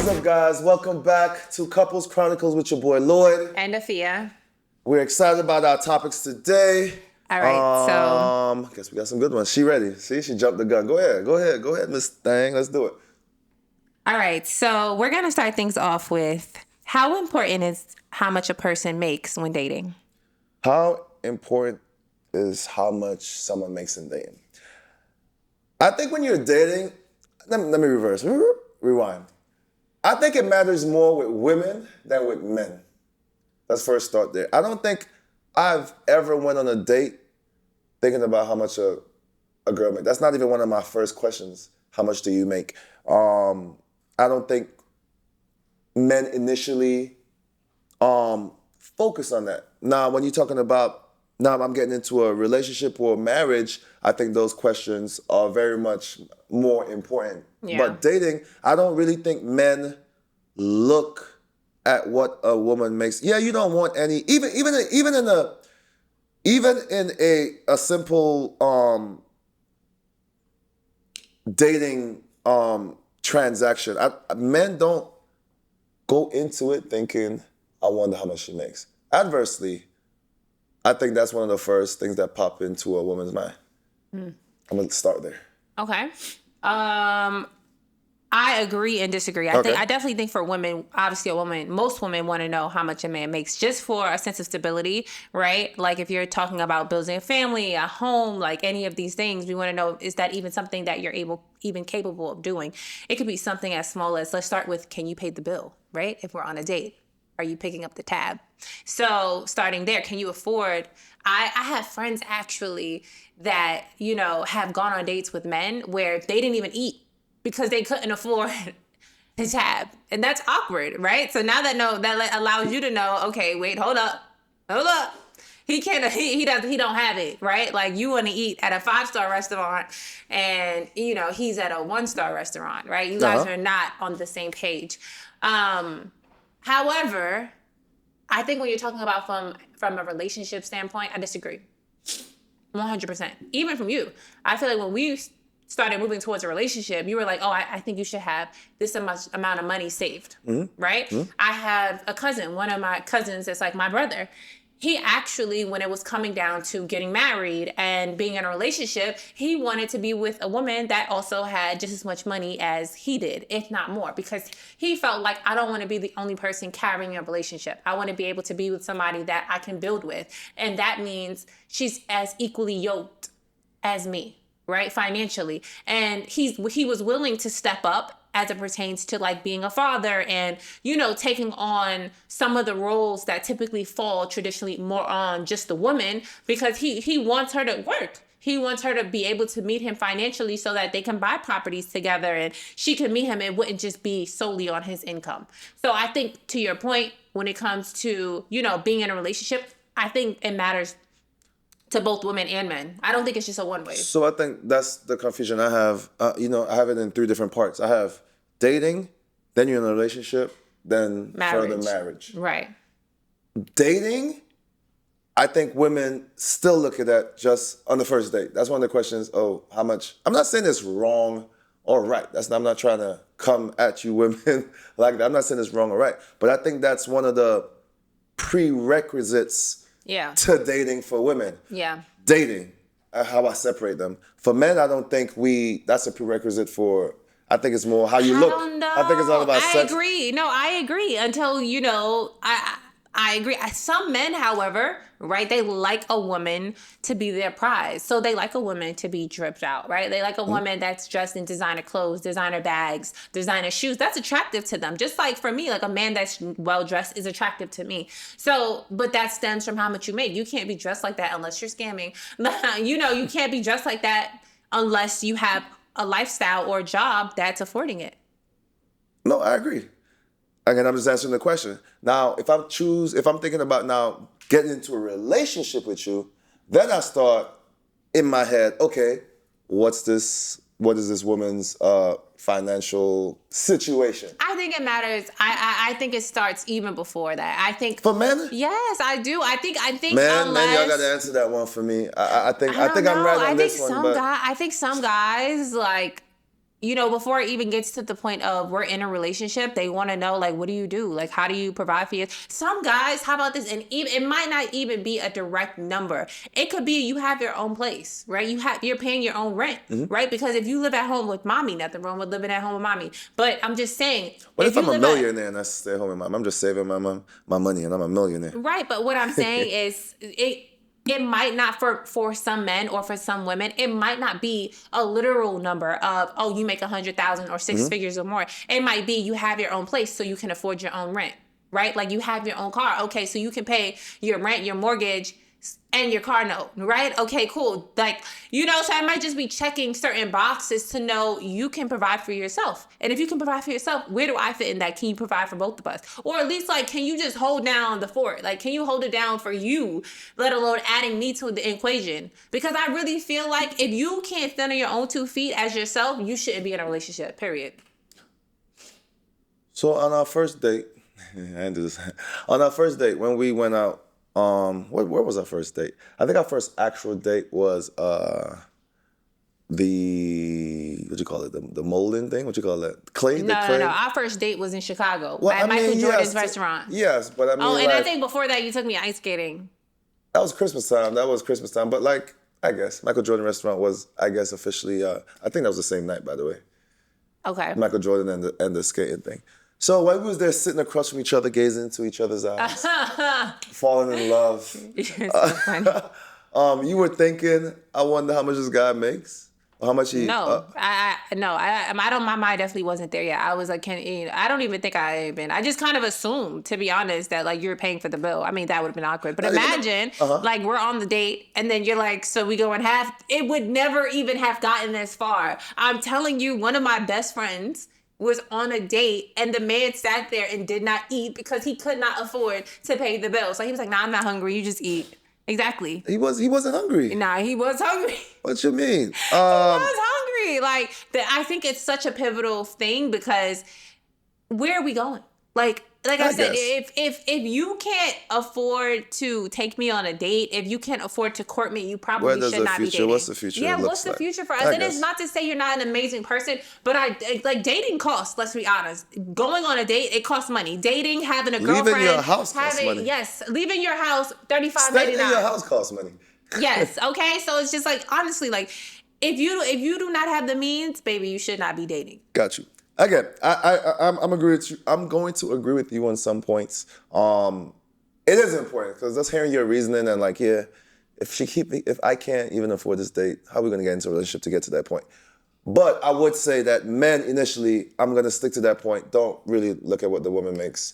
What's up, guys? Welcome back to Couples Chronicles with your boy Lloyd. And Afia. We're excited about our topics today. All right, I guess we got some good ones. She ready. See, she jumped the gun. Go ahead, Miss Thang. Let's do it. All right, so we're going to start things off with how important is how much a person makes when dating? How important is how much someone makes in dating? I think when you're dating, let me rewind. I think it matters more with women than with men. Let's first start there. I don't think I've ever went on a date thinking about how much a girl makes. That's not even one of my first questions. How much do you make? I don't think men initially focus on that. Now, when you're talking about, now I'm getting into a relationship or marriage, I think those questions are very much more important. Yeah. But dating, I don't really think men look at what a woman makes. Yeah, you don't want any, even in a simple dating transaction, men don't go into it thinking, I wonder how much she makes. Adversely, I think that's one of the first things that pop into a woman's mind. I'm gonna start there. Okay. I agree and disagree. I definitely think for women, obviously most women want to know how much a man makes just for a sense of stability, right? Like if you're talking about building a family, a home, like any of these things, we want to know, is that even something that you're even capable of doing? It could be something as small as, let's start with, can you pay the bill, right? If we're on a date, are you picking up the tab? So starting there, can you afford? I have friends actually that, have gone on dates with men where they didn't even eat because they couldn't afford the tab. And that's awkward, right? So now that allows you to know, okay, wait, hold up. He don't have it, right? Like you want to eat at a 5-star restaurant and, he's at a 1-star restaurant, right? You guys are not on the same page. However, I think when you're talking about from a relationship standpoint, I disagree. 100%. Even from you. I feel like when we started moving towards a relationship, you were like, oh, I think you should have this amount of money saved, right? I have a cousin, one of my cousins that's like my brother. He actually, when it was coming down to getting married and being in a relationship, he wanted to be with a woman that also had just as much money as he did, if not more, because he felt like, I don't want to be the only person carrying a relationship. I want to be able to be with somebody that I can build with. And that means she's as equally yoked as me, right? Financially. And he was willing to step up as it pertains to like being a father and, taking on some of the roles that typically fall traditionally more on just the woman, because he wants her to work. He wants her to be able to meet him financially so that they can buy properties together and she can meet him. It wouldn't just be solely on his income. So I think to your point, when it comes to, being in a relationship, I think it matters to both women and men. I don't think it's just a one way. So I think that's the confusion I have. I have it in 3 different parts. I have dating, then you're in a relationship, then further marriage. Right. Dating, I think women still look at that just on the first date. That's one of the questions, how much? I'm not saying it's wrong or right. I'm not trying to come at you women like that. I'm not saying it's wrong or right. But I think that's one of the prerequisites to dating for women. Yeah. Dating, how I separate them. For men, I don't think that's a prerequisite for, I think it's more how you look. I don't know. I think it's all about sex. I agree. No, I agree until, I agree. Some men, however, right, they like a woman to be their prize. So they like a woman to be dripped out, right? They like a woman that's dressed in designer clothes, designer bags, designer shoes. That's attractive to them. Just like for me, like a man that's well-dressed is attractive to me. So, but that stems from how much you make. You can't be dressed like that unless you're scamming. You can't be dressed like that unless you have a lifestyle or a job that's affording it. No, I agree. Again, I'm just answering the question. Now, if I'm thinking about now getting into a relationship with you, then I start in my head, okay, what is this woman's financial situation? I think it matters. I think it starts even before that. I think for men. Yes, I do. I think. Man, y'all got to answer that one for me. I think I'm right on this one. I think some guys like before it even gets to the point of we're in a relationship, they want to know, like, what do you do? Like, how do you provide for you? Some guys, how about this? And even it might not even be a direct number. It could be you have your own place, right? You're paying your own rent, right? Because if you live at home with mommy, nothing wrong with living at home with mommy. But I'm just saying, What if you I'm a live millionaire and I stay home with my mom? I'm just saving my money and I'm a millionaire. right, but what I'm saying is it might not for some men or for some women, it might not be a literal number of, oh, you make 100,000 or 6 figures or more. It might be you have your own place so you can afford your own rent, right? Like you have your own car. Okay, so you can pay your rent, your mortgage, and your car note, right? Okay, cool. Like, so I might just be checking certain boxes to know you can provide for yourself. And if you can provide for yourself, where do I fit in that? Can you provide for both of us? Or at least, like, can you just hold down the fort? Like, can you hold it down for you, let alone adding me to the equation? Because I really feel like if you can't stand on your own 2 feet as yourself, you shouldn't be in a relationship, period. So on our first date, I didn't do this. On our first date, when we went out, where was our first date? I think our first actual date was the what you call it, the molding thing. What you call that? Clay. No, the clay. no. Our first date was in Chicago Well, at Michael Jordan's yes, restaurant. Yes, but I mean, Oh, and I like, think before that you took me ice skating. that was Christmas time. But like, I guess Michael Jordan restaurant was, I guess, officially. I think that was the same night, by the way. Okay. Michael Jordan and the skating thing. So while we was there sitting across from each other, gazing into each other's eyes, falling in love. You're so funny. You were thinking, I wonder how much this guy makes, or how much he. No, I don't. My mind definitely wasn't there yet. I was like, I don't even think I even. I just kind of assumed, to be honest, that like you're paying for the bill. I mean, that would have been awkward. But imagine, like, we're on the date, and then you're like, so we go in half. It would never even have gotten this far. I'm telling you, one of my best friends was on a date and the man sat there and did not eat because he could not afford to pay the bill. So he was like, nah, I'm not hungry. You just eat. Exactly. He wasn't hungry. Nah, he was hungry. What you mean? He was hungry. Like, I think it's such a pivotal thing because where are we going? Like I said, if you can't afford to take me on a date, if you can't afford to court me, you probably should not be dating. What's the future? Yeah, what's the future for us? And it's not to say you're not an amazing person, but like dating costs. Let's be honest. Going on a date, it costs money. Dating, having a girlfriend, leaving your house costs money. Yes, leaving your house, $35.99. Staying in your house costs money. Yes. Okay. So it's just like, honestly, like if you do not have the means, baby, you should not be dating. Got you. Again, I'm agree with you. I'm going to agree with you on some points. It is important because just hearing your reasoning and like, yeah, if I can't even afford this date, how are we gonna get into a relationship to get to that point? But I would say that men initially, I'm gonna stick to that point. Don't really look at what the woman makes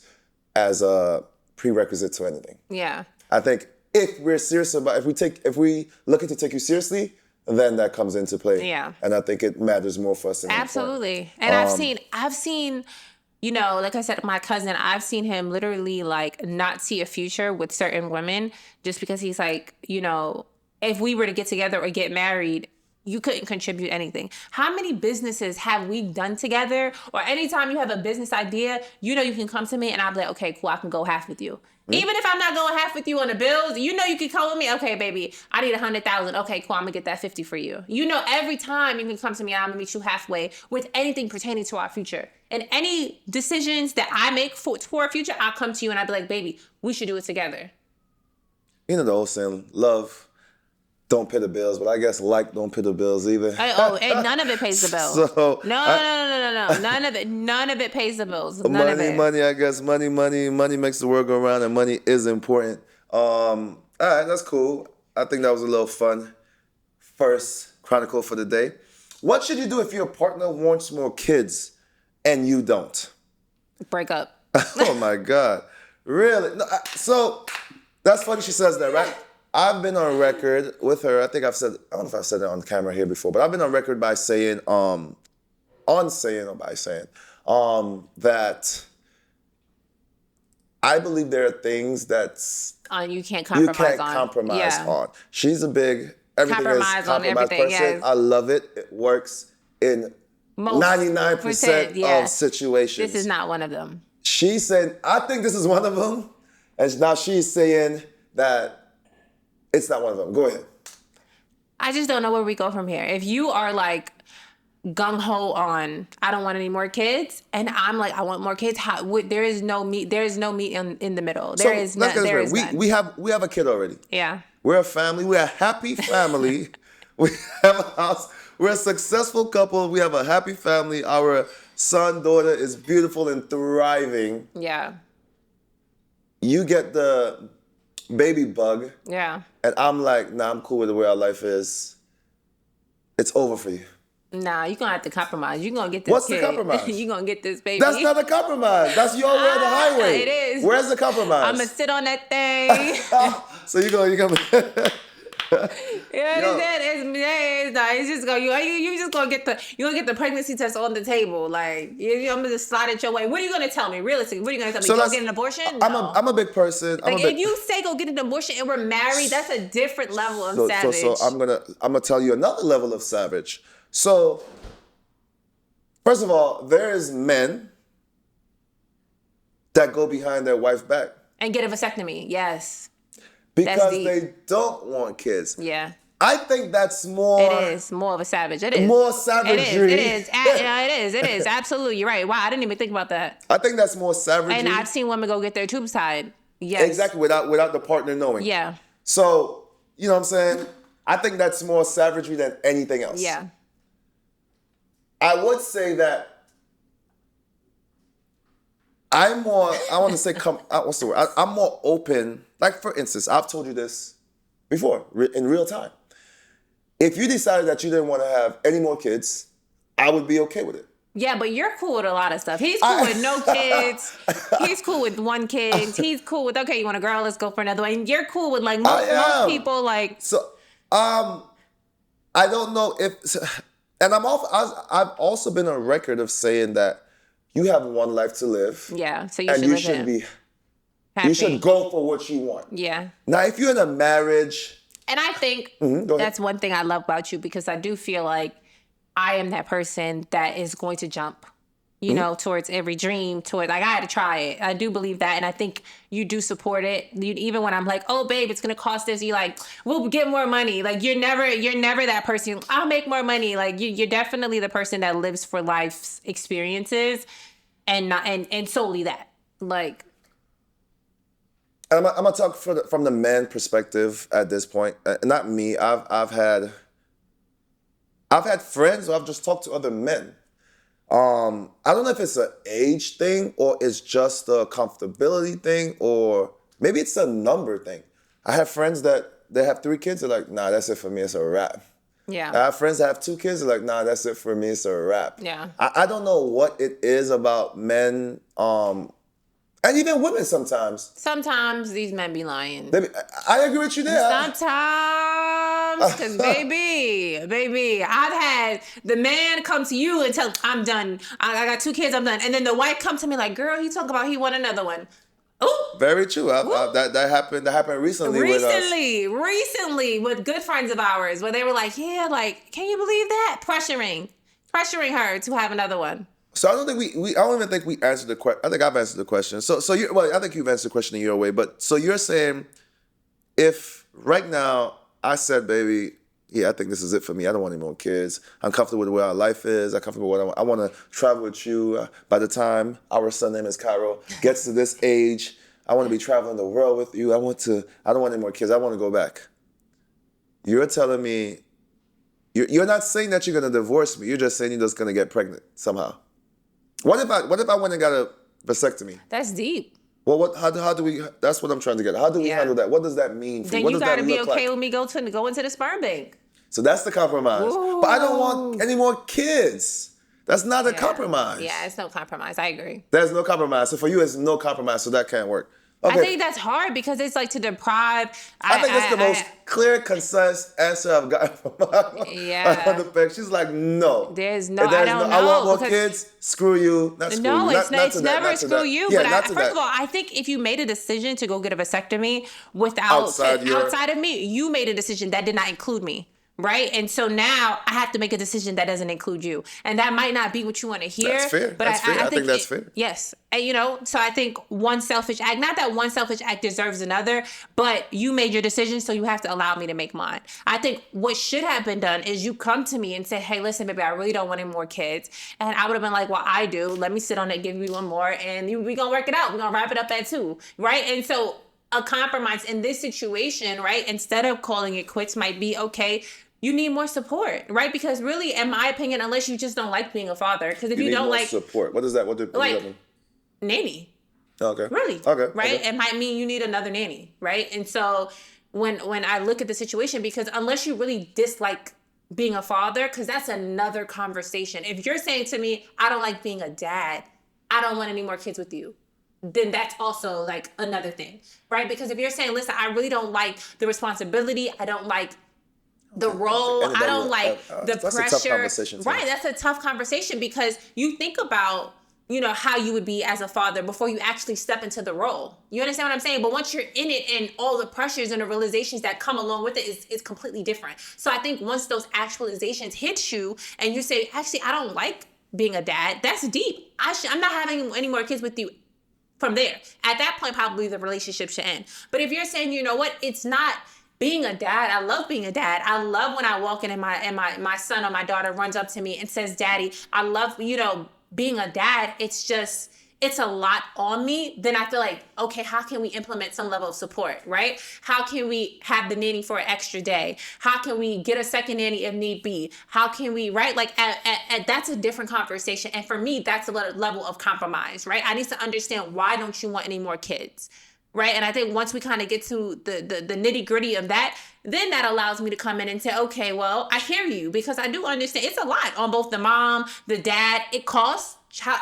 as a prerequisite to anything. Yeah. I think if we're serious about if we looking to take you seriously, then that comes into play. Yeah. And I think it matters more for us. Absolutely. And I've seen, like I said, my cousin, I've seen him literally like not see a future with certain women just because he's like, if we were to get together or get married, you couldn't contribute anything. How many businesses have we done together? Or anytime you have a business idea, you can come to me and I'll be like, okay, cool, I can go half with you. Even if I'm not going half with you on the bills, you can come with me. Okay, baby, I need 100,000. Okay, cool, I'm gonna get that 50 for you. Every time you can come to me and I'm gonna meet you halfway with anything pertaining to our future. And any decisions that I make for our future, I'll come to you and I'll be like, baby, we should do it together. The old saying, love don't pay the bills, but I guess don't pay the bills either. And none of it pays the bills. So no. None of it pays the bills. Money, I guess money makes the world go around, and money is important. All right, that's cool. I think that was a little fun first chronicle for the day. What should you do if your partner wants more kids and you don't? Break up. Oh my God. Really? No, so that's funny she says that, right? I've been on record with her. I don't know if I've said it on camera here before, but I've been on record by saying, that I believe there are things that's you can't compromise on. She's a big compromise on everything. Person. Yes. I love it. It works in 99% of situations. This is not one of them. She said, I think this is one of them. And now she's saying that it's not one of them. Go ahead. I just don't know where we go from here. If you are like, gung-ho on I don't want any more kids, and I'm like, I want more kids. There is no meat in the middle. So let's get this right. We have a kid already. Yeah. We're a family. We're a happy family. We have a house. We're a successful couple. We have a happy family. Our son, daughter is beautiful and thriving. Yeah. You get the baby bug. Yeah. And I'm like, nah, I'm cool with the way our life is. It's over for you. Nah, you're going to have to compromise. You're going to get this What's kid. the compromise? You're going to get this baby. That's not a compromise. That's your way or the highway. It is. Where's the compromise? I'm going to sit on that thing. So you're going It's just going you just going to get the pregnancy test on the table. Like, I'm going to just slide it your way. What are you going to tell me? Realistically, what are you going to tell me? Go get an abortion? No. I'm a big person. If you say go get an abortion and we're married, that's a different level of savage. So I'm gonna tell you another level of savage. So, first of all, there is men that go behind their wife's back. And get a vasectomy, yes. Because they don't want kids. Yeah. I think that's more... It is more of a savage. It is. More savagery. It is. Absolutely. You're right. Wow, I didn't even think about that. I think that's more savagery. And I've seen women go get their tubes tied. Yes. Exactly, without the partner knowing. Yeah. So, you know what I'm saying? I think that's more savagery than anything else. Yeah. I would say that I'm more open. Like, for instance, I've told you this before in real time. If you decided that you didn't want to have any more kids, I would be okay with it. Yeah, but you're cool with a lot of stuff. He's cool with no kids. He's cool with one kid. He's cool with, okay, you want a girl, let's go for another one. And you're cool with, like, most people, like... So, I don't know if... And I've also been on record of saying that you have one life to live. Yeah, so you should be happy. You should go for what you want. Yeah. Now, if you're in a marriage... And I think that's one thing I love about you, because I do feel like I am that person that is going to jump, you know, towards every dream, like, I had to try it. I do believe that. And I think you do support it. Even when I'm like, oh, babe, it's going to cost this. You're like, we'll get more money. Like, you're never that person. I'll make more money. Like, you're definitely the person that lives for life's experiences and solely that. Like, I'm gonna talk from the man perspective at this point. Not me. I've had friends who I've just talked to other men. I don't know if it's an age thing or it's just a comfortability thing or maybe it's a number thing. I have friends that they have 3 kids. They're like, nah, that's it for me. It's a wrap. Yeah. I have friends that have 2 kids. They're like, nah, that's it for me. It's a wrap. Yeah. I don't know what it is about men. And even women sometimes. Sometimes these men be lying. I agree with you there. Sometimes, because baby, I've had the man come to you and tell, I'm done. I got 2 kids, I'm done. And then the wife come to me like, girl, he talk about he want another one. Ooh. Very true. That happened recently with us. Recently with good friends of ours where they were like, yeah, like, can you believe that? Pressuring her to have another one. So I don't even think we answered the question. I think I've answered the question. I think you've answered the question in your way. But so you're saying, if right now I said, baby, yeah, I think this is it for me. I don't want any more kids. I'm comfortable with the way our life is. I'm comfortable with what I want to travel with you. By the time our son, name is Cairo, gets to this age, I want to be traveling the world with you. I don't want any more kids. I want to go back. You're telling me, you're not saying that you're going to divorce me. You're just saying you're just going to get pregnant somehow. What if I went and got a vasectomy? That's deep. Well, how do we? That's what I'm trying to get. How do we handle that? What does that mean for you? Then you got to be okay with me go into the sperm bank. So that's the compromise. Ooh. But I don't want any more kids. That's not a compromise. Yeah, it's no compromise. I agree. There's no compromise. So for you, it's no compromise. So that can't work. Okay. I think that's hard because it's like to deprive. I think it's the most clear, concise answer I've gotten from my She's like, no. There's no, I don't know. I want more kids. Screw you. Not screw you. No, it's never screw you. Yeah, but first of all, I think if you made a decision to go get a vasectomy outside of me, you made a decision that did not include me. right? And so now I have to make a decision that doesn't include you. And that might not be what you want to hear. That's fair. But That's fair. I think that's fair. Yes. And, so I think one selfish act, not that one selfish act deserves another, but you made your decision, so you have to allow me to make mine. I think what should have been done is you come to me and say, hey, listen, baby, I really don't want any more kids. And I would have been like, well, I do. Let me sit on it, give you one more, and we going to work it out. We're going to wrap it up at 2, right? And so a compromise in this situation, right, instead of calling it quits might be, okay, you need more support, right? Because really, in my opinion, unless you just don't like being a father, because if you don't like support, what does that? What does that mean? Nanny. Okay. Really. Okay. Right? Okay. It might mean you need another nanny, right? And so when I look at the situation, because unless you really dislike being a father, because that's another conversation. If you're saying to me, I don't like being a dad, I don't want any more kids with you, then that's also like another thing, right? Because if you're saying, listen, I really don't like the responsibility, I don't like the role, I don't like the that's pressure. a tough conversation, right, that's a tough conversation, because you think about, how you would be as a father before you actually step into the role. You understand what I'm saying? But once you're in it, and all the pressures and the realizations that come along with it is completely different. So I think once those actualizations hit you and you say, actually, I don't like being a dad, that's deep. I'm not having any more kids with you. From there, at that point, probably the relationship should end. But if you're saying, you know what, it's not being a dad. I love being a dad. I love when I walk in and my son or my daughter runs up to me and says, Daddy, I love, being a dad. It's a lot on me. Then I feel like, okay, how can we implement some level of support, right? How can we have the nanny for an extra day? How can we get a second nanny if need be? How can we, right? Like that's a different conversation. And for me, that's a level of compromise, right? I need to understand, why don't you want any more kids? Right. And I think once we kind of get to the nitty gritty of that, then that allows me to come in and say, okay, well, I hear you, because I do understand it's a lot on both the mom, the dad. It costs.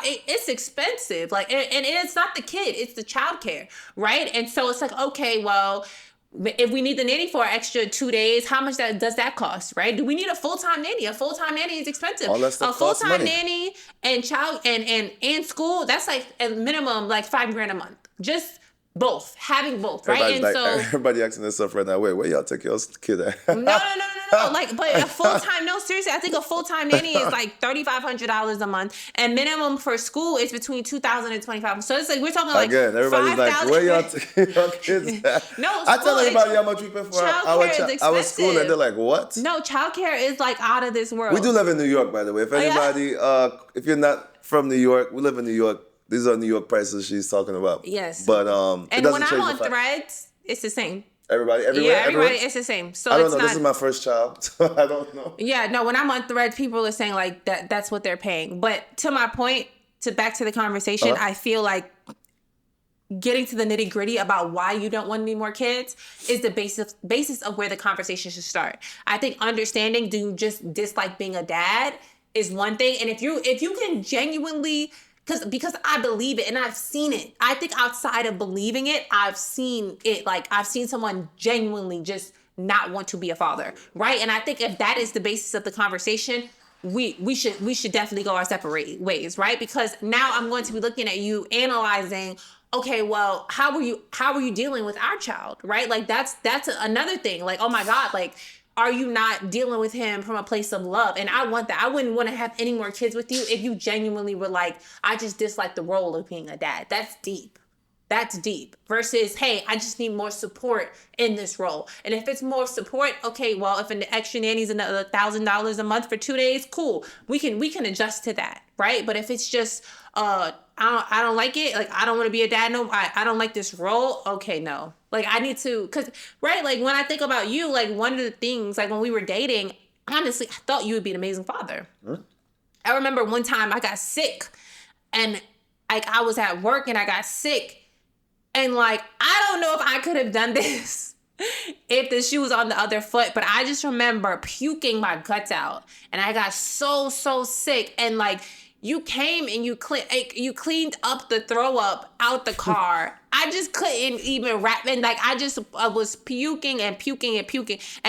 It's expensive. Like, and it's not the kid, it's the childcare. Right. And so it's like, okay, well, if we need the nanny for an extra 2 days, how much does that cost, right? Do we need a full-time nanny? A full-time nanny is expensive. All that stuff a full-time costs money. nanny and child and school, that's like a minimum like $5,000 a month. Just having both, right? And so everybody asking themselves right now, wait, where y'all take your kid at? No. Like, but a full-time, no, seriously, I think a full-time nanny is like $3,500 a month, and minimum for school is between $2,000 and $2,500. So it's like, we're talking like, again, everybody's like, where y'all take your kids at? No, I tell everybody how much we pay for our school, and they're like, what? No, childcare is like out of this world. We do live in New York, by the way. If anybody, if you're not from New York, we live in New York. These are New York prices she's talking about. Yes. But and when I'm on Threads, it's the same. Everybody, it's the same. So I don't it's know. Not, this is my first child, so I don't know. Yeah, no. When I'm on Threads, people are saying like that's what they're paying. But to my point, back to the conversation, I feel like getting to the nitty gritty about why you don't want any more kids is the basis of where the conversation should start. I think understanding, do you just dislike being a dad, is one thing, and if you can genuinely. Because I believe it and I've seen it. I think outside of believing it, I've seen it. Like, I've seen someone genuinely just not want to be a father, right? And I think if that is the basis of the conversation, we should definitely go our separate ways, right? Because now I'm going to be looking at you, analyzing, okay, well, how were you dealing with our child, right? Like that's another thing. Like, oh my God, like, are you not dealing with him from a place of love? And I want that. I wouldn't want to have any more kids with you if you genuinely were like, I just dislike the role of being a dad. That's deep. That's deep. Versus, hey, I just need more support in this role. And if it's more support, okay, well, if an extra nanny's another $1,000 a month for 2 days, cool. We can adjust to that, right? But if it's just, I don't like it. Like, I don't want to be a dad. No, I don't like this role. Okay, no. Like, I need to, cause right, like when I think about you, like one of the things, like when we were dating, honestly, I thought you would be an amazing father. Huh? I remember one time I got sick, and like I was at work and I got sick. And like, I don't know if I could have done this if the shoe was on the other foot, but I just remember puking my guts out, and I got so sick. And like, you came and you cleaned up the throw up out the car. I just couldn't even wrap, and like I was puking and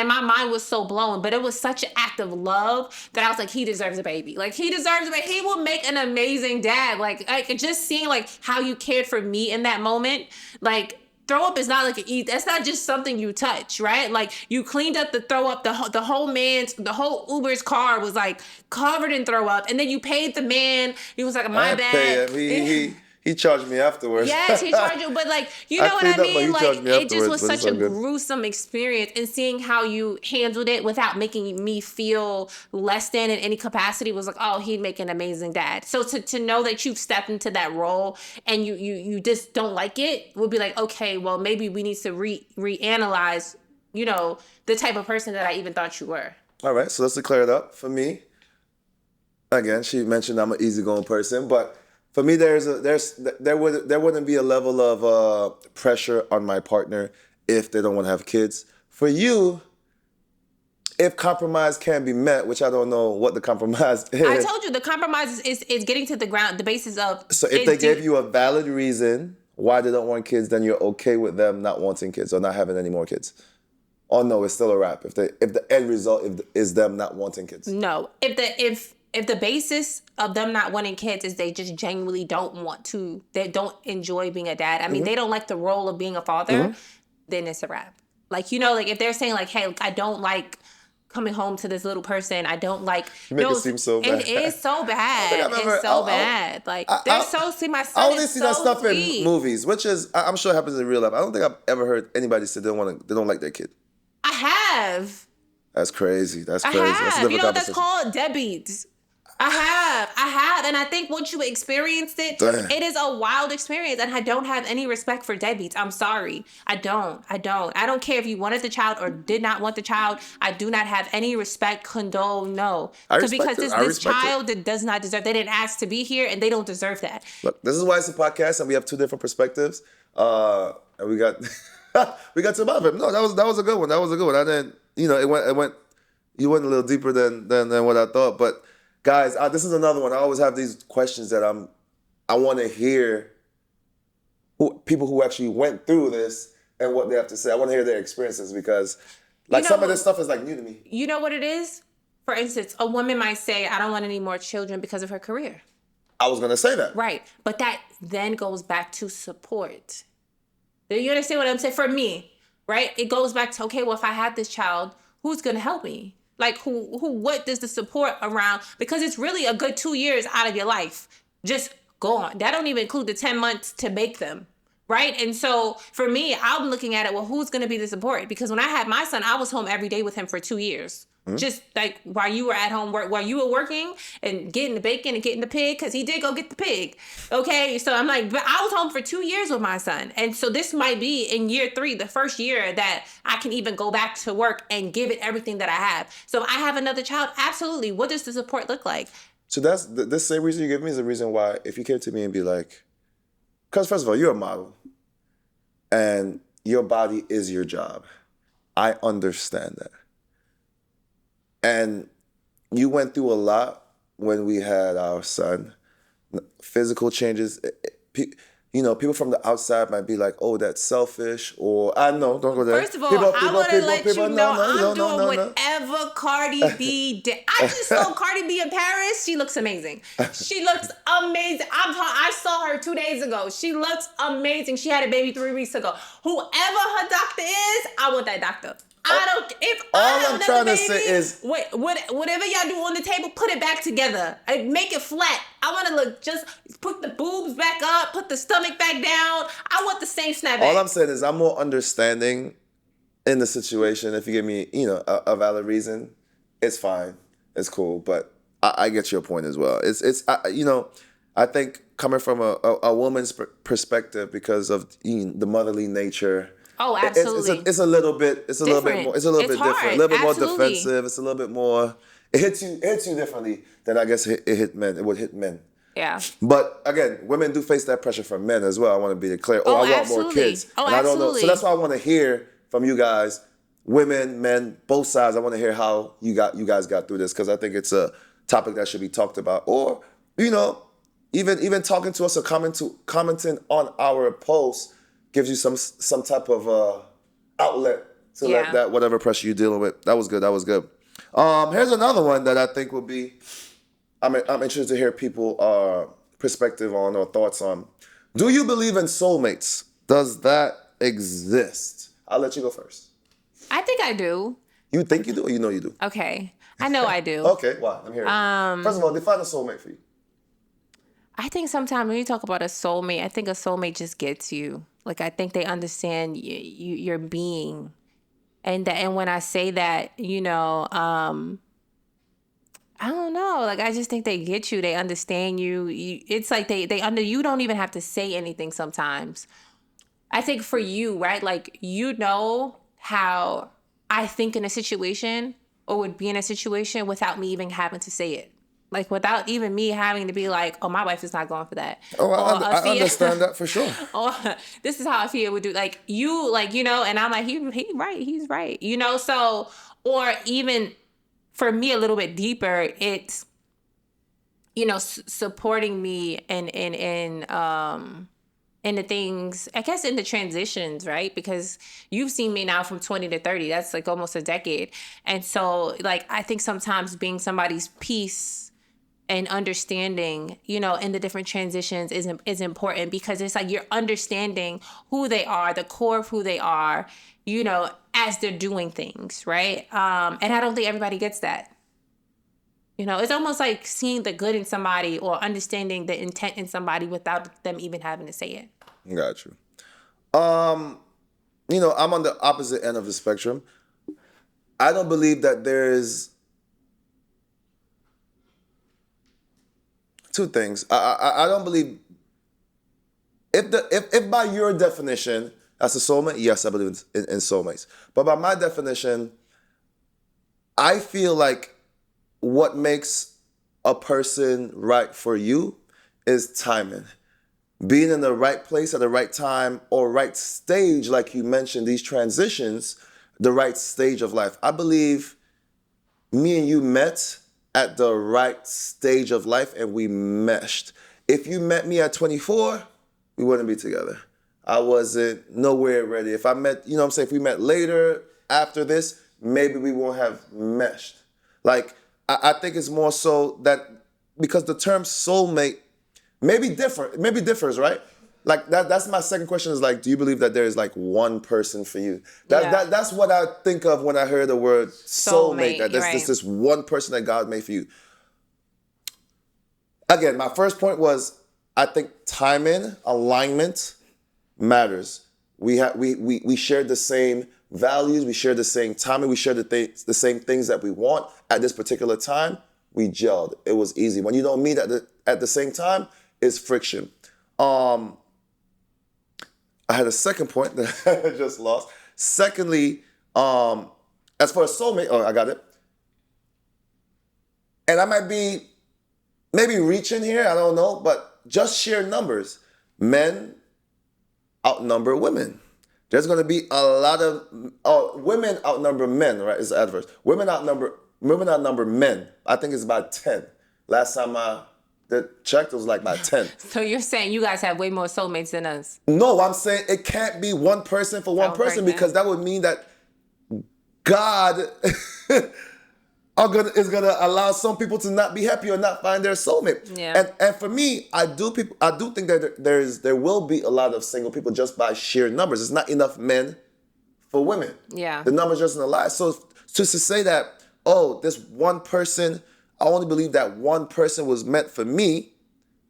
my mind was so blown. But it was such an act of love that I was like, he deserves a baby. Like, he deserves a baby. He will make an amazing dad. Like just seeing like how you cared for me in that moment, like throw up is not like that's not just something you touch, right? Like you cleaned up the throw up, the whole Uber's car was like covered in throw up, and then you paid the man. He was like, I my didn't pay bad. him. He charged me afterwards. Yes, he charged you, but like, you I know what I cleaned up, but mean? he Like, charged me it just afterwards, was but it's such all a good. gruesome experience, and seeing how you handled it without making me feel less than in any capacity was like, oh, he'd make an amazing dad. So to know that you've stepped into that role and you just don't like it would be like, okay, well, maybe we need to reanalyze, the type of person that I even thought you were. All right, so let's clear it up. For me, again, she mentioned I'm an easygoing person, but for me, there wouldn't be a level of pressure on my partner if they don't want to have kids. For you, if compromise can be met, which I don't know what the compromise is. I told you the compromise is getting to the ground, the basis of. So if they gave you a valid reason why they don't want kids, then you're okay with them not wanting kids or not having any more kids. Oh no, it's still a wrap. If the end result is them not wanting kids. No, if the basis of them not wanting kids is they just genuinely don't want to, they don't enjoy being a dad. I mean, they don't like the role of being a father, then it's a wrap. Like, like if they're saying like, hey, I don't like coming home to this little person. I don't like. You make it seem so bad. It is so bad. It's so bad. Like they're so. See, my son I only is see so that stuff sweet. in movies, which is I'm sure happens in real life. I don't think I've ever heard anybody say they don't like their kid. I have. That's crazy. That's I crazy. have. That's a different You know what that's conversation. called? Deadbeats. I have. And I think once you experienced it, Damn. it is a wild experience. And I don't have any respect for deadbeats. I'm sorry. I don't. I don't care if you wanted the child or did not want the child. I do not have any respect, condone, no. Because this child that does not deserve, they didn't ask to be here and they don't deserve that. Look, this is why it's a podcast and we have two different perspectives. And we got we got to the bottom of it. No, that was a good one. That was a good one. I didn't, you went a little deeper than what I thought. But guys, this is another one. I always have these questions that I want to hear people who actually went through this and what they have to say. I want to hear their experiences because some of this stuff is like new to me. You know what it is? For instance, a woman might say, I don't want any more children because of her career. I was going to say that. Right. But that then goes back to support. Do you understand what I'm saying? For me, right? It goes back to, okay, well, if I have this child, who's going to help me? Like what does the support around? Because it's really a good 2 years out of your life. Just gone. That don't even include the 10 months to make them. Right. And so for me, I'm looking at it, well, who's going to be the support? Because when I had my son, I was home every day with him for 2 years. Mm-hmm. Just like while you were at home, while you were working and getting the bacon and getting the pig, because he did go get the pig. Okay. So I'm like, but I was home for 2 years with my son. And so this might be in year 3, the first year that I can even go back to work and give it everything that I have. So if I have another child, absolutely. What does the support look like? So that's the same reason you give me is the reason why if you came to me and be like, because first of all, you're a model and your body is your job. I understand that. And you went through a lot when we had our son. Physical changes. People from the outside might be like, "Oh, that's selfish," or "I know, don't go there." First of all, I want to let you know I'm doing whatever Cardi B did. I just saw Cardi B in Paris. She looks amazing. She looks amazing. I saw her 2 days ago. She looks amazing. She had a baby 3 weeks ago. Whoever her doctor is, I want that doctor. I'm trying to say is whatever y'all do on the table, put it back together. Make it flat. I want to just put the boobs back up, put the stomach back down. I want the same snapback. All I'm saying is I'm more understanding in the situation. If you give me, a valid reason, it's fine, it's cool. But I get your point as well. I think coming from a woman's perspective because of the motherly nature. Oh, absolutely. It's a little bit different. It's a little bit more defensive. It's a little bit more. It hits you differently than I guess it hit men. It would hit men. Yeah. But again, women do face that pressure from men as well. I want to be clear. I want more kids. Oh, and I don't know. absolutely. So that's why I want to hear from you guys, women, men, both sides. I want to hear how you guys got through this because I think it's a topic that should be talked about. Or even talking to us or commenting on our posts. Gives you some type of outlet to let that whatever pressure you're dealing with. That was good. Here's another one that I think will be. I'm interested to hear people perspective on or thoughts on. Do you believe in soulmates? Does that exist? I'll let you go first. I think I do. You think you do, or you know you do? Okay. I know I do. Okay, why? Let me hear it. First of all, define a soulmate for you. I think sometimes when you talk about a soulmate, I think a soulmate just gets you. Like, I think they understand your being. And when I say that, I don't know. Like, I just think they get you. They understand you. It's like you don't even have to say anything sometimes. I think for you, right? Like, how I think in a situation or would be in a situation without me even having to say it. Like, without even me having to be like, oh, my wife is not going for that. Oh, Or I understand that for sure. or this is how Afia would do. Like, and I'm like, he's right. So, or even for me a little bit deeper, it's, supporting me in the things, I guess, in the transitions, right? Because you've seen me now from 20 to 30. That's like almost a decade. And so, like, I think sometimes being somebody's peace and understanding, in the different transitions is important, because it's like you're understanding who they are, the core of who they are, as they're doing things, right? And I don't think everybody gets that. It's almost like seeing the good in somebody or understanding the intent in somebody without them even having to say it. Got you. I'm on the opposite end of the spectrum. I don't believe that there's two things. I don't believe if by your definition that's a soulmate, yes, I believe in soulmates. But by my definition, I feel like what makes a person right for you is timing. Being in the right place at the right time or right stage, like you mentioned, these transitions, the right stage of life. I believe me and you met at the right stage of life and we meshed. If you met me at 24, we wouldn't be together. I wasn't nowhere ready. If I met, if we met later after this, maybe we won't have meshed. Like, I think it's more so that because the term soulmate maybe differs, right? Like that's my second question is like, do you believe that there is like one person for you? That's what I think of when I hear the word soulmate. That there's this one person that God made for you. Again, my first point was I think timing, alignment matters. We share the same values, we share the same timing, we share the same things that we want at this particular time. We gelled. It was easy. When you don't meet at the same time, it's friction. I had a second point that I just lost. Secondly, as for a soulmate, I got it. And I might be maybe reaching here, I don't know, but just sheer numbers. Men outnumber women. There's going to be a lot of women outnumber men, right? It's adverse. Women outnumber men. I think it's about 10. Last time I checked, it was like about 10. So you're saying you guys have way more soulmates than us? No, I'm saying it can't be one person for one person because that would mean that God is gonna allow some people to not be happy or not find their soulmate. Yeah. And for me, I do think that there will be a lot of single people just by sheer numbers. It's not enough men for women. Yeah. The numbers just don't lie. So just to say that, this one person, I only believe that one person was meant for me,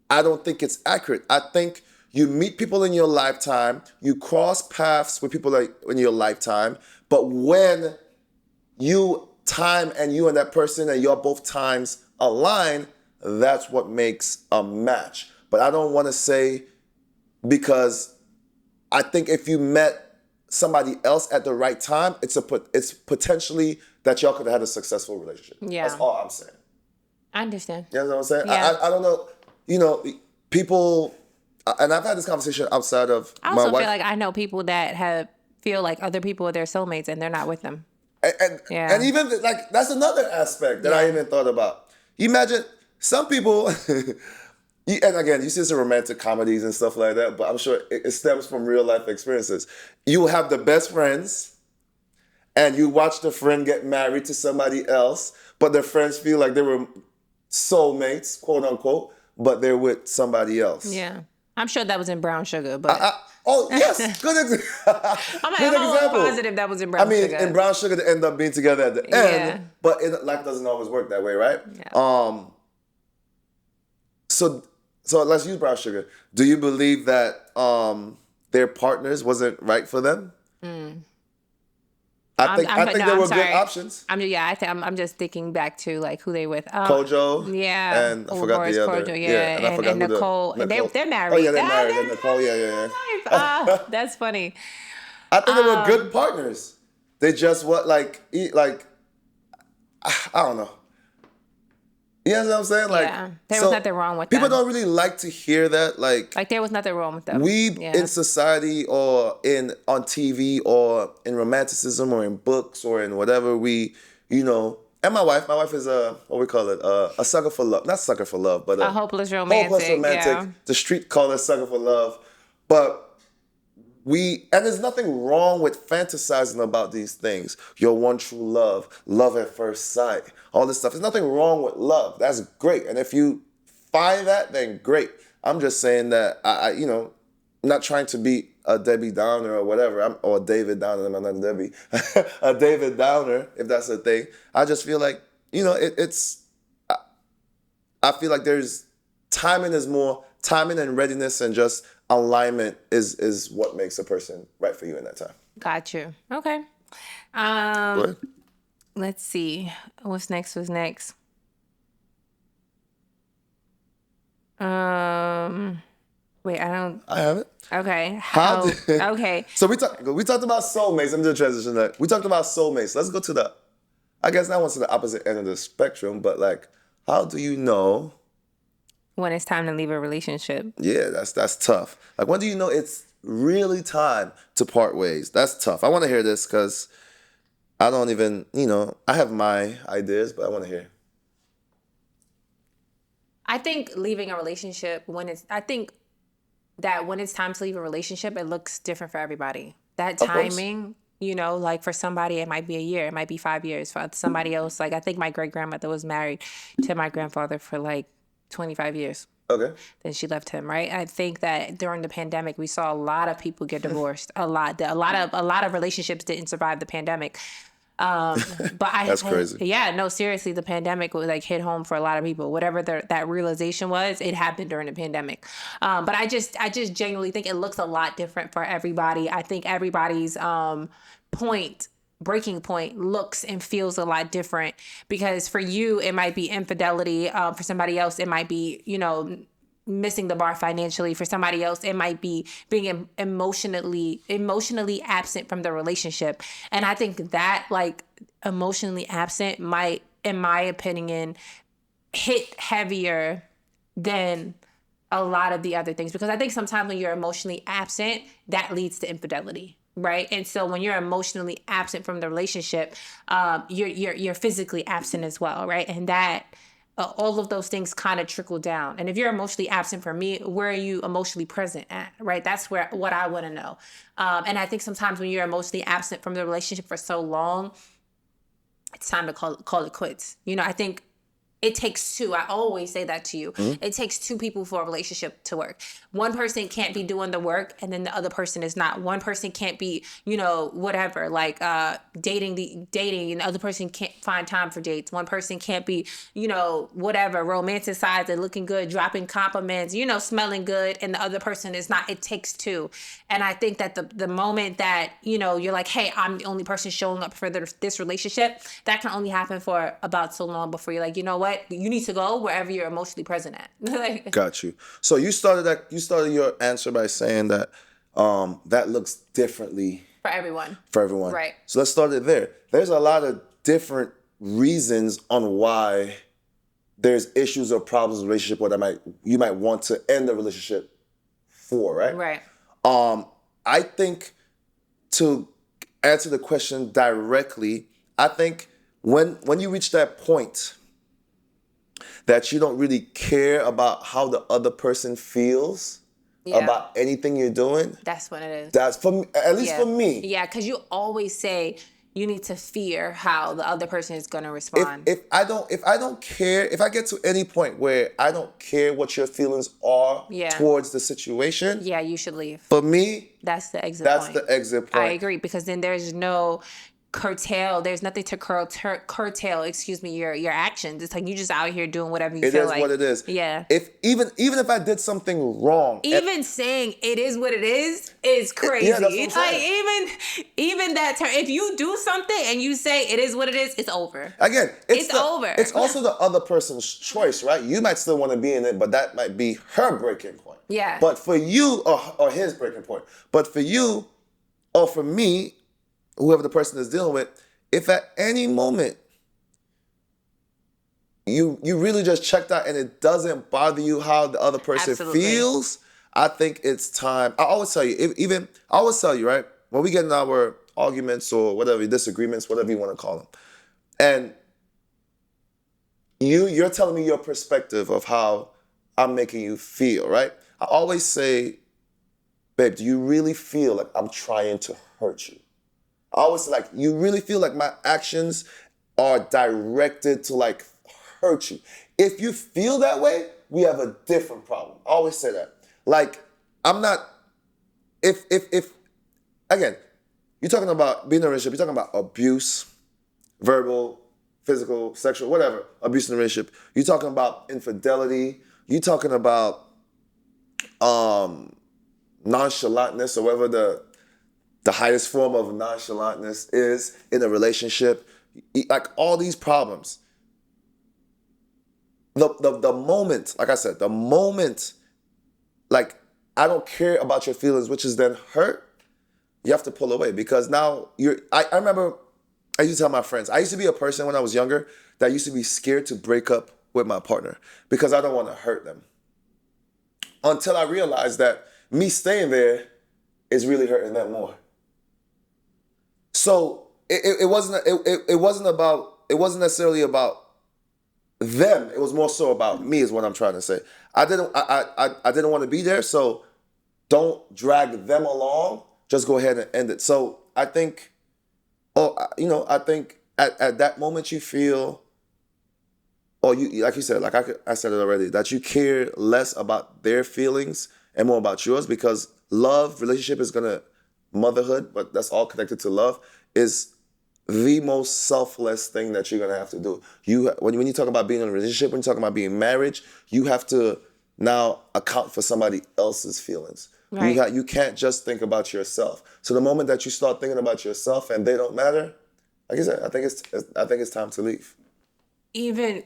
I don't think it's accurate. I think you meet people in your lifetime, you cross paths with people in your lifetime, but when you and that person and your both times align, that's what makes a match. But I don't want to say, because I think if you met somebody else at the right time, it's potentially that y'all could have had a successful relationship. Yeah. That's all I'm saying. I understand. You know what I'm saying? Yeah. I don't know. People, and I've had this conversation outside of my wife. I also feel like I know people that feel like other people are their soulmates and they're not with them. And even like that's another aspect that I even thought about. You imagine some people, and again, you see this in romantic comedies and stuff like that, but I'm sure it stems from real life experiences. You have the best friends, and you watch the friend get married to somebody else, but their friends feel like they were soulmates, quote unquote, but they're with somebody else. Yeah. I'm sure that was in Brown Sugar, but Oh yes, good, I'm like, good I'm almost example. positive that was in I Brown mean, Sugar. in Brown Sugar, they end up being together at the Yeah. end, but life doesn't always work that way, right? Yeah. So let's use Brown Sugar. Do you believe that their partners wasn't right for them? I think there I'm were good sorry. options. I'm just thinking back to like who they with. Kojo, Yeah, and I forgot Boris the other. Kojo, Yeah, yeah, and I forgot and who the Nicole, and Nicole. they're Oh married. yeah, they're Ah, married. And they're Nicole, yeah, yeah, married. yeah. Ah, that's funny. I think they were good partners. They just I don't know. You know what I'm saying? Like, Yeah, there was so nothing wrong with people them. don't really like to hear that. Like Like there was nothing wrong with them. we Yeah. in society or on TV or in romanticism or in books or in whatever and my wife is what we call it, a sucker for love. Not sucker for love, but A hopeless romantic. Yeah. The street call it sucker for love. But and there's nothing wrong with fantasizing about these things. Your one true love, love at first sight, all this stuff. There's nothing wrong with love. That's great. And if you find that, then great. I'm just saying that I'm not trying to be a Debbie Downer or whatever, or a David Downer. I'm not a Debbie, a David Downer, if that's a thing. I just feel like it's. I feel like there's timing and readiness and just alignment is what makes a person right for you in that time. Got you. Okay. Go ahead. Let's see. What's next? Wait, I don't. I have it. Okay. Okay. So we talked about soulmates. I'm just transition that. We talked about soulmates. Let's go to I guess that one's to the opposite end of the spectrum, but like, how do you know When it's time to leave a relationship? Yeah, that's tough. Like, when do you know it's really time to part ways? That's tough. I want to hear this because I don't even, I have my ideas, but I want to hear. I think leaving a relationship I think that when it's time to leave a relationship, it looks different for everybody. That timing, like for somebody, it might be a year, it might be 5 years. For somebody else, like I think my great grandmother was married to my grandfather for like 25 years. Okay. Then she left him, right? I think that during the pandemic, we saw a lot of people get divorced. A lot of relationships didn't survive the pandemic. But That's crazy. Yeah, no, seriously, the pandemic was like hit home for a lot of people. Whatever that realization was, it happened during the pandemic. But I just genuinely think it looks a lot different for everybody. I think everybody's breaking point looks and feels a lot different, because for you it might be infidelity, for somebody else it might be missing the bar financially, for somebody else it might be being emotionally absent from the relationship. And I think that like emotionally absent might, in my opinion, hit heavier than a lot of the other things, because I think sometimes when you're emotionally absent, that leads to infidelity. Right. And so when you're emotionally absent from the relationship, you're physically absent as well. Right. And that all of those things kind of trickle down. And if you're emotionally absent from me, where are you emotionally present at? Right. That's what I want to know. And I think sometimes when you're emotionally absent from the relationship for so long, it's time to call it quits. I think it takes two. I always say that to you. Mm-hmm. It takes two people for a relationship to work. One person can't be doing the work and then the other person is not. One person can't be, whatever, like dating and the other person can't find time for dates. One person can't be, whatever, romanticized and looking good, dropping compliments, smelling good, and the other person is not. It takes two. And I think that the moment that, you're like, hey, I'm the only person showing up for this relationship, that can only happen for about so long before you're like, you know what? You need to go wherever you're emotionally present at. Got you. So you started your answer by saying that that looks differently for everyone. Right. So let's start it there. There's a lot of different reasons on why there's issues or problems in a relationship, or you might want to end the relationship for, right? Right. I think, to answer the question directly, I think when you reach that point that you don't really care about how the other person feels about anything you're doing. That's what it is. That's for me, at least for me. Yeah, because you always say you need to fear how the other person is going to respond. If I don't care, if I get to any point where I don't care what your feelings are towards the situation, yeah, you should leave. for me, That's the exit that's point. the exit I point. agree, because then there's no there's nothing to curtail, your actions. It's like you just out here doing whatever you feel like. It is what it is. Yeah. If even if I did something wrong, even saying it is what it is crazy. Yeah, that's what I'm It's like saying. even that term. If you do something and you say it is what it is, it's over. Again, it's over. It's also the other person's choice, right? You might still want to be in it, but that might be her breaking point. Yeah. But for you, or his breaking point. But for you, or for me, whoever the person is dealing with, if at any moment you really just checked out and it doesn't bother you how the other person feels, I think it's time. I always tell you, right? When we get in our arguments or whatever, disagreements, whatever you want to call them, and you're telling me your perspective of how I'm making you feel, right? I always say, babe, do you really feel like I'm trying to hurt you? I always say, like, you really feel like my actions are directed to, like, hurt you? If you feel that way, we have a different problem. I always say that. Like, I'm not, if again, you're talking about being in a relationship, you're talking about abuse, verbal, physical, sexual, whatever, abuse in a relationship. You're talking about infidelity. You're talking about nonchalantness, or whatever the highest form of nonchalantness is in a relationship. Like, all these problems. The moment, like I said, the moment, like, I don't care about your feelings, which is then hurt, you have to pull away, because now I remember I used to tell my friends, I used to be a person when I was younger that used to be scared to break up with my partner because I don't want to hurt them. Until I realized that me staying there is really hurting them more. So it wasn't necessarily about them. It was more so about me, is what I'm trying to say. I didn't want to be there, so don't drag them along. Just go ahead and end it. So I think, I think at that moment you feel, or you, like you said, like I said it already, that you care less about their feelings and more about yours, because relationship is gonna, motherhood, but that's all connected to love, is the most selfless thing that you're gonna have to do. When you talk about being in a relationship, when you talk about being married, you have to now account for somebody else's feelings. Right. You can't just think about yourself. So the moment that you start thinking about yourself and they don't matter, like I said, I think it's time to leave. Even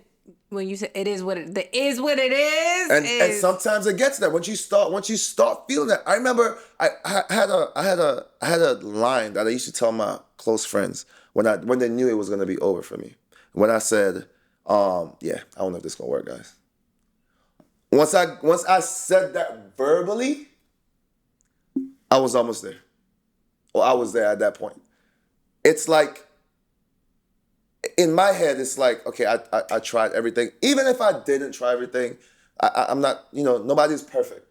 when you say it is what it is, and sometimes it gets that once you start feeling that. I remember I had a line that I used to tell my close friends when they knew it was gonna be over for me. When I said, yeah, I don't know if this is gonna work, guys. Once I said that verbally, I was almost there. Or I was there at that point. It's like, in my head, it's like, okay, I tried everything. Even if I didn't try everything, I'm not, nobody's perfect.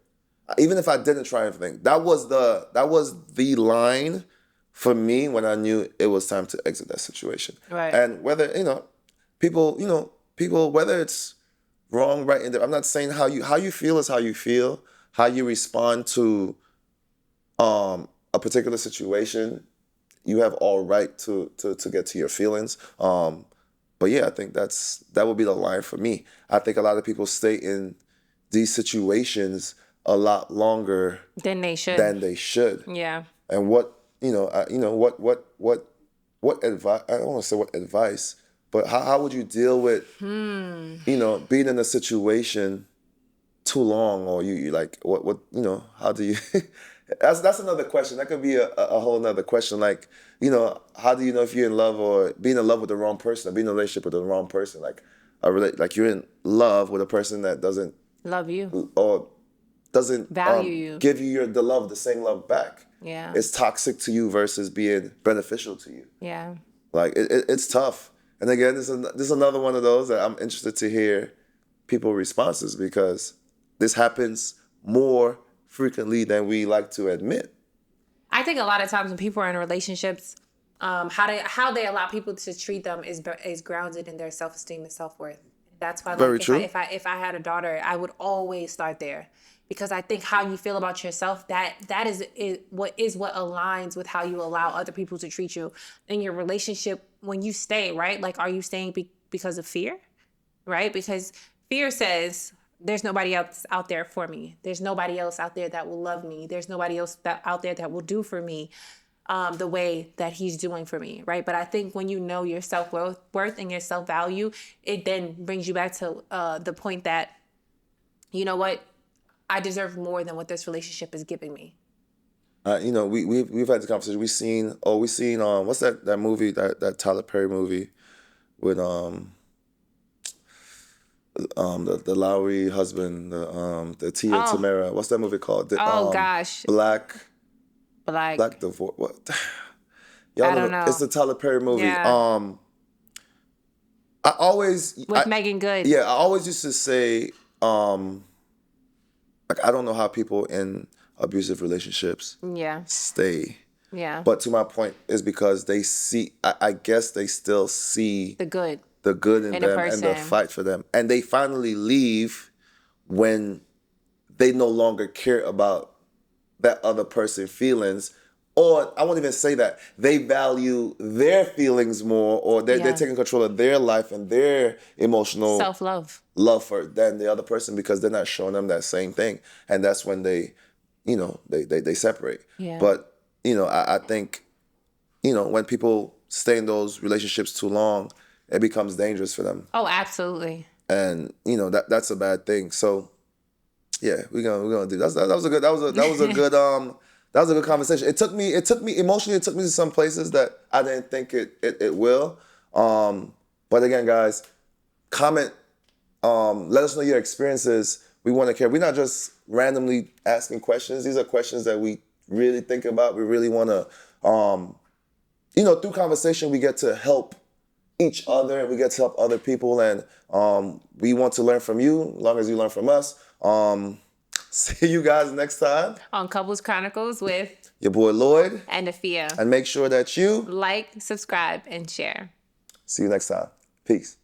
Even if I didn't try everything, that was the line for me when I knew it was time to exit that situation. Right. And whether, people, whether it's wrong, right, I'm not saying how you feel is how you feel. How you respond to a particular situation, you have all right to get to your feelings. But yeah, I think that would be the line for me. I think a lot of people stay in these situations a lot longer than they should. Yeah. And what advice? I don't want to say what advice, but how would you deal with being in a situation too long, or you like what how do you? That's another question. That could be a whole nother question. Like, how do you know if you're in love, or being in love with the wrong person, or being in a relationship with the wrong person? Like, like you're in love with a person that doesn't love you or doesn't value you, give you the same love back. Yeah, it's toxic to you versus being beneficial to you. Yeah, like it's tough. And again, this is another one of those that I'm interested to hear people's responses, because this happens more frequently than we like to admit. I think a lot of times when people are in relationships, how they allow people to treat them is grounded in their self-esteem and self-worth. That's why, Very like, true. if I had a daughter, I would always start there, because I think how you feel about yourself, that is what aligns with how you allow other people to treat you in your relationship when you stay, right? Like, are you staying because of fear, right? Because fear says there's nobody else out there for me. There's nobody else out there that will love me. There's nobody else out there that will do for me the way that he's doing for me, right? But I think when you know your self-worth and your self-value, it then brings you back to the point that, you know what, I deserve more than what this relationship is giving me. We've had the conversation. We seen what's that movie, that Tyler Perry movie with the Lowry husband, the Tia and Oh, Tamara. What's that movie called? oh gosh, Black like, Divorce. What? Y'all I don't don't know. It's know. the Tyler Perry movie. Yeah, with Megan Good. I always used to say, like, I don't know how people in abusive relationships Yeah, stay. yeah, But to my point is because they see, I guess they still see the good the good in in a them and the person. fight for them. And they finally leave when they no longer care about that other person's feelings. Or I won't even say that. They value their feelings more, or they're Yeah, taking control of their life and their emotional self-love. love for than the other person, because they're not showing them that same thing. And that's when they separate. Yeah. But, I think, when people stay in those relationships too long, it becomes dangerous for them. Oh, absolutely. And, that's a bad thing. So yeah, we're gonna do that was a good that was a good conversation. It took me emotionally, it took me to some places that I didn't think it will. But again, guys, comment, let us know your experiences. We want to care. We're not just randomly asking questions. These are questions that we really think about. We really want to, through conversation, we get to help each other and we get to help other people. And we want to learn from you, as long as you learn from us. See you guys next time. On Couples Chronicles with Your boy Lloyd. and Afia. And make sure that you Like, subscribe, and share. see you next time. Peace.